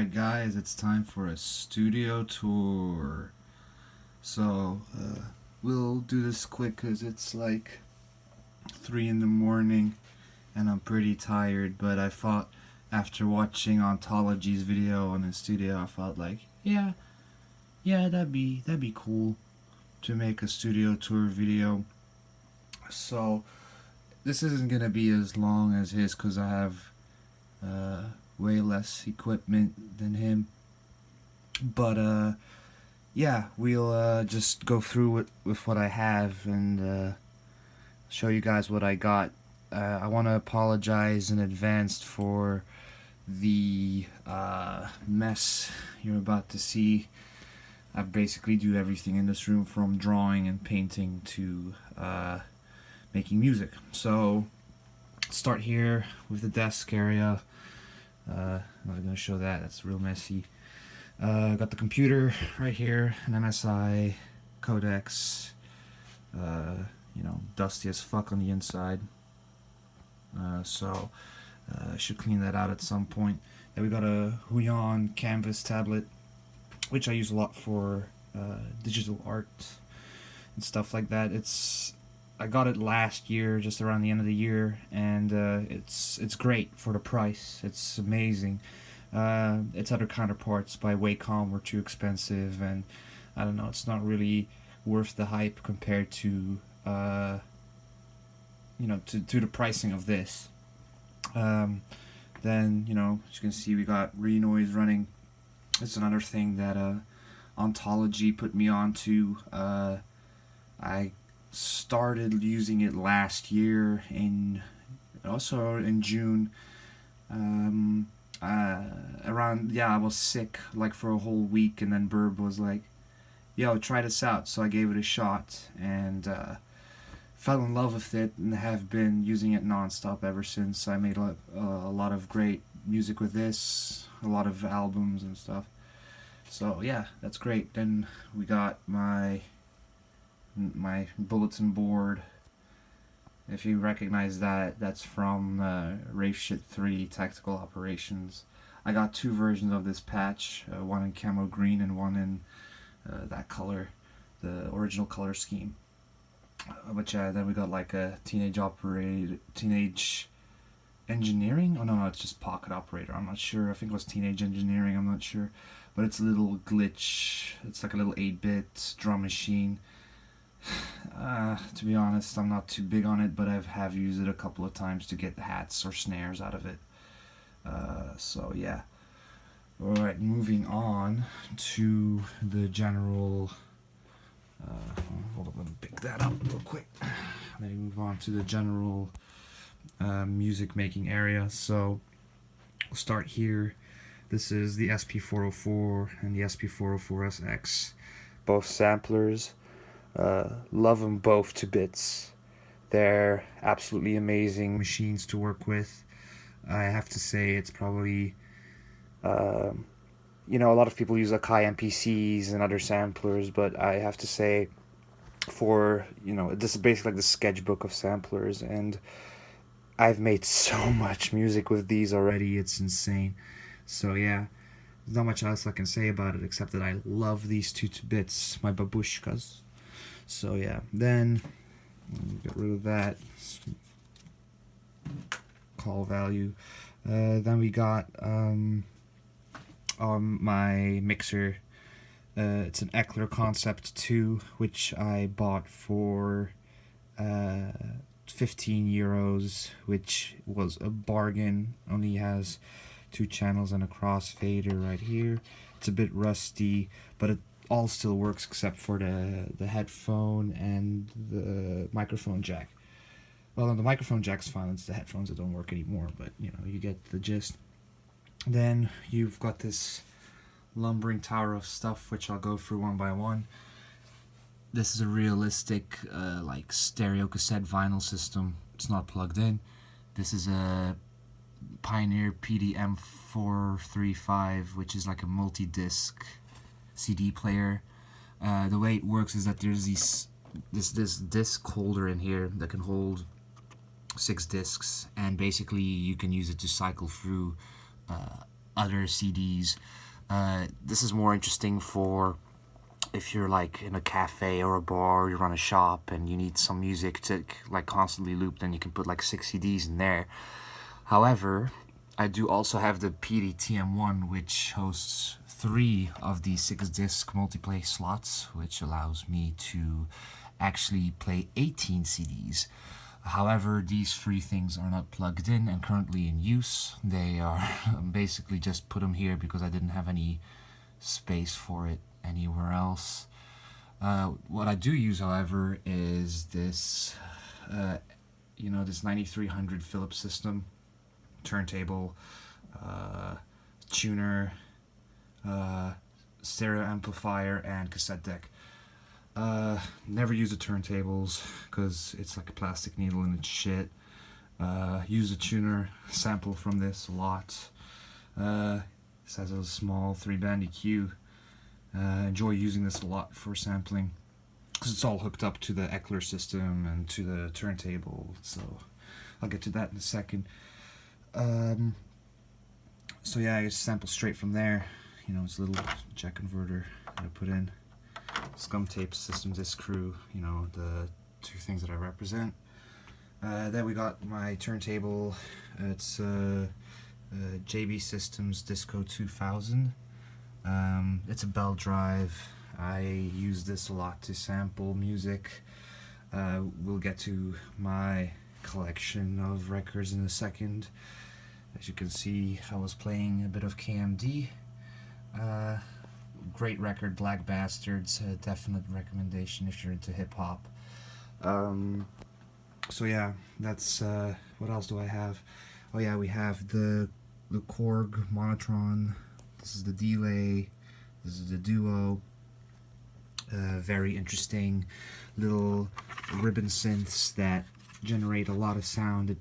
Alright guys, it's time for a studio tour. So, we'll do this quick because it's like 3 in the morning and I'm pretty tired, but I thought after watching Ontology's video on his studio, I felt like, yeah, that'd be cool to make a studio tour video. So, this isn't gonna be as long as his because I have way less equipment than him. But yeah, we'll just go through it with what I have and show you guys what I got. I want to apologize in advance for the mess you're about to see. I basically do everything in this room from drawing and painting to making music. So start here with the desk area. I'm not going to show that, that's real messy. Got the computer right here, an MSI codex, dusty as fuck on the inside. So I should clean that out at some point. Then we got a Huion canvas tablet, which I use a lot for digital art and stuff like that. I got it last year, just around the end of the year, and it's great for the price. It's amazing. Its other counterparts by Wacom were too expensive, and I don't know, it's not really worth the hype compared to to the pricing of this. Then as you can see, we got Renoise running. It's another thing that Ontology put me on to. I started using it last year also in June. I was sick like for a whole week, and then Burb was like, yo, try this out. So I gave it a shot and fell in love with it and have been using it non-stop ever since. I made a lot of great music with this, a lot of albums and stuff. So yeah, that's great. Then we got my bulletin board. If you recognize that, that's from Rave Shit 3 Tactical Operations. I got 2 versions of this patch, one in camo green and one in that color, the original color scheme. Then we got like a teenage engineering. Oh no, it's just pocket operator. I'm not sure. I think it was teenage engineering. I'm not sure, but it's a little glitch. It's like a little 8-bit drum machine. To be honest, I'm not too big on it, but I have used it a couple of times to get hats or snares out of it. So yeah. Alright, moving on to the general... hold on, let me pick that up real quick. Then we move on to the general music making area. So we'll start here. This is the SP404 and the SP404SX, both samplers. Love them both to bits. They're absolutely amazing machines to work with. I have to say it's probably a lot of people use Akai MPCs and other samplers, but I have to say this is basically like the sketchbook of samplers, and I've made so much music with these already, it's insane. So yeah, there's not much else I can say about it except that I love these 2 bits, my babushkas. So yeah, then get rid of that call value. Then we got my mixer. It's an Eckler Concept 2, which I bought for 15 euros, which was a bargain. Only has 2 channels and a crossfader right here. It's a bit rusty, but it all still works except for the headphone and the microphone jack. Well, the microphone jack's fine, it's the headphones that don't work anymore, but you get the gist. Then you've got this lumbering tower of stuff, which I'll go through one by one. This is a realistic like stereo cassette vinyl system. It's not plugged in. This is a Pioneer PDM435, which is like a multi-disc CD player. The way it works is that there's this disc holder in here that can hold 6 discs, and basically you can use it to cycle through other CDs. This is more interesting for if you're like in a cafe or a bar, you run a shop and you need some music to like constantly loop, then you can put like 6 CDs in there. However, I do also have the PDTM1, which hosts 3 of the 6-disc multiplay slots, which allows me to actually play 18 CDs. However, these 3 things are not plugged in and currently in use. They are basically just put them here because I didn't have any space for it anywhere else. What I do use, however, is this, this 9300 Philips system, turntable, tuner, stereo amplifier, and cassette deck. Never use the turntables because it's like a plastic needle and it's shit. Use a tuner, sample from this a lot. This has a small 3-band EQ. Enjoy using this a lot for sampling because it's all hooked up to the Eckler system and to the turntable, so I'll get to that in a second. So yeah, I just sample straight from there. It's a little jack converter that I put in. Scum tape, system disc crew, the 2 things that I represent. Then we got my turntable. It's JB Systems Disco 2000. It's a bell drive. I use this a lot to sample music. We'll get to my collection of records in a second. As you can see, I was playing a bit of KMD. Great record, Black Bastards, a definite recommendation if you're into hip-hop. So yeah, that's, what else do I have? Oh yeah, we have the Korg Monotron. This is the delay, this is the duo. Very interesting little ribbon synths that generate a lot of sound. It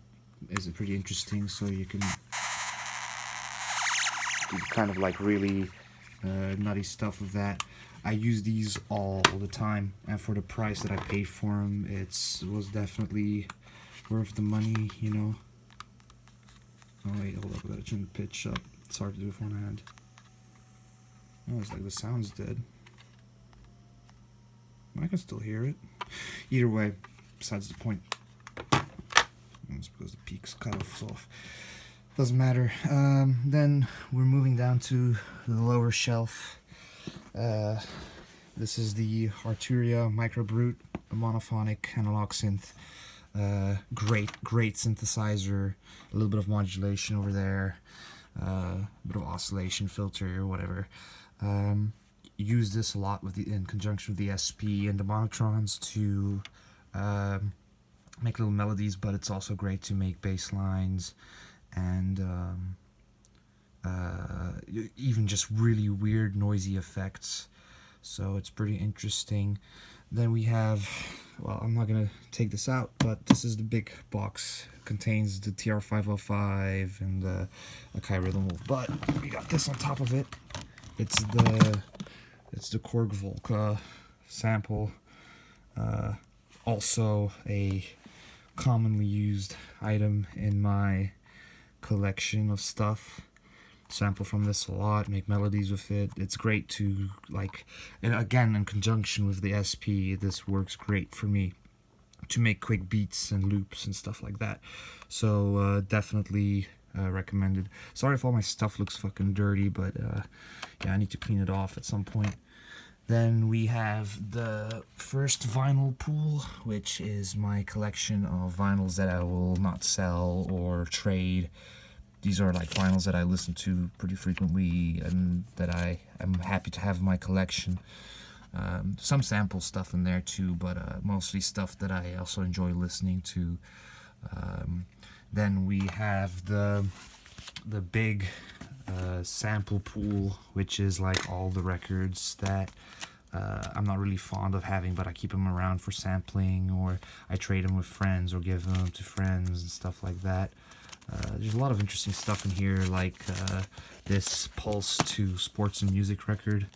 is pretty interesting, so you can do kind of like really nutty stuff with that. I use these all the time, and for the price that I paid for them, it was definitely worth the money, Oh wait, hold up, I gotta turn the pitch up. It's hard to do with one hand. Oh, it's like the sound's dead. I can still hear it. Either way, besides the point. It's because the peak's cut off. Doesn't matter. Then we're moving down to the lower shelf. This is the Arturia Microbrute, a monophonic analog synth. Great synthesizer. A little bit of modulation over there. A bit of oscillation filter or whatever. Use this a lot in conjunction with the SP and the monotrons to make little melodies, but it's also great to make bass lines and even just really weird noisy effects. So it's pretty interesting. Then we have, well, I'm not gonna take this out, but this is the big box. Contains the TR-505 and the Akai Rhythm Wolf, but we got this on top of it. It's the Korg Volca sample. Also a commonly used item in my collection of stuff. Sample from this a lot, make melodies with it. It's great to, and again, in conjunction with the SP, this works great for me to make quick beats and loops and stuff like that. So definitely recommended. Sorry if all my stuff looks fucking dirty, but yeah, I need to clean it off at some point. Then we have the first vinyl pool, which is my collection of vinyls that I will not sell or trade. These are like vinyls that I listen to pretty frequently and that I am happy to have in my collection. Some sample stuff in there too, but mostly stuff that I also enjoy listening to. Then we have the big sample pool, which is like all the records that I'm not really fond of having, but I keep them around for sampling, or I trade them with friends or give them to friends and stuff like that. There's a lot of interesting stuff in here, like this Pulse to Sports and Music record.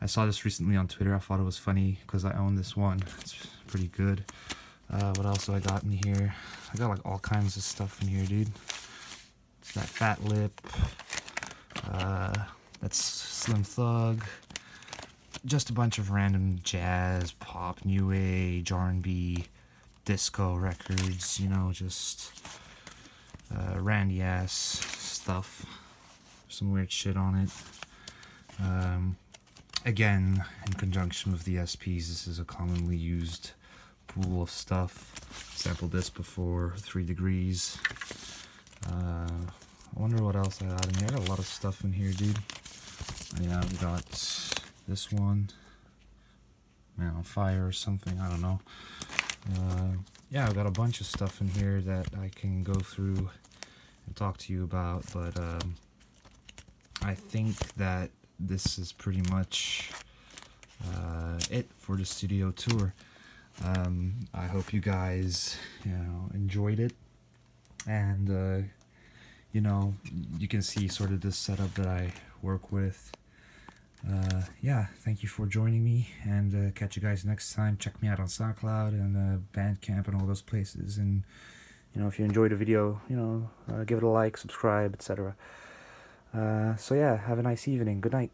I saw this recently on Twitter. I thought it was funny because I own this one. It's pretty good. What else do I got in here? I got like all kinds of stuff in here, dude. It's that Fat Lip. That's Slim Thug. Just a bunch of random jazz, pop, new age, R&B, disco records, you know, just randy ass stuff. Some weird shit on it. Again, in conjunction with the SPs, this is a commonly used pool of stuff. Sampled this before, 3 degrees. I wonder what else I got in here. I got a lot of stuff in here, dude. Yeah, we got this one. Man on Fire or something, I don't know. Yeah, I've got a bunch of stuff in here that I can go through and talk to you about, but I think that this is pretty much it for the studio tour. I hope you guys, you know, enjoyed it, and you know, you can see sort of this setup that I work with. Yeah, thank you for joining me, and catch you guys next time. Check me out on SoundCloud and Bandcamp and all those places. And you know, if you enjoyed the video, you know, give it a like, subscribe, etc. So yeah, have a nice evening. Good night.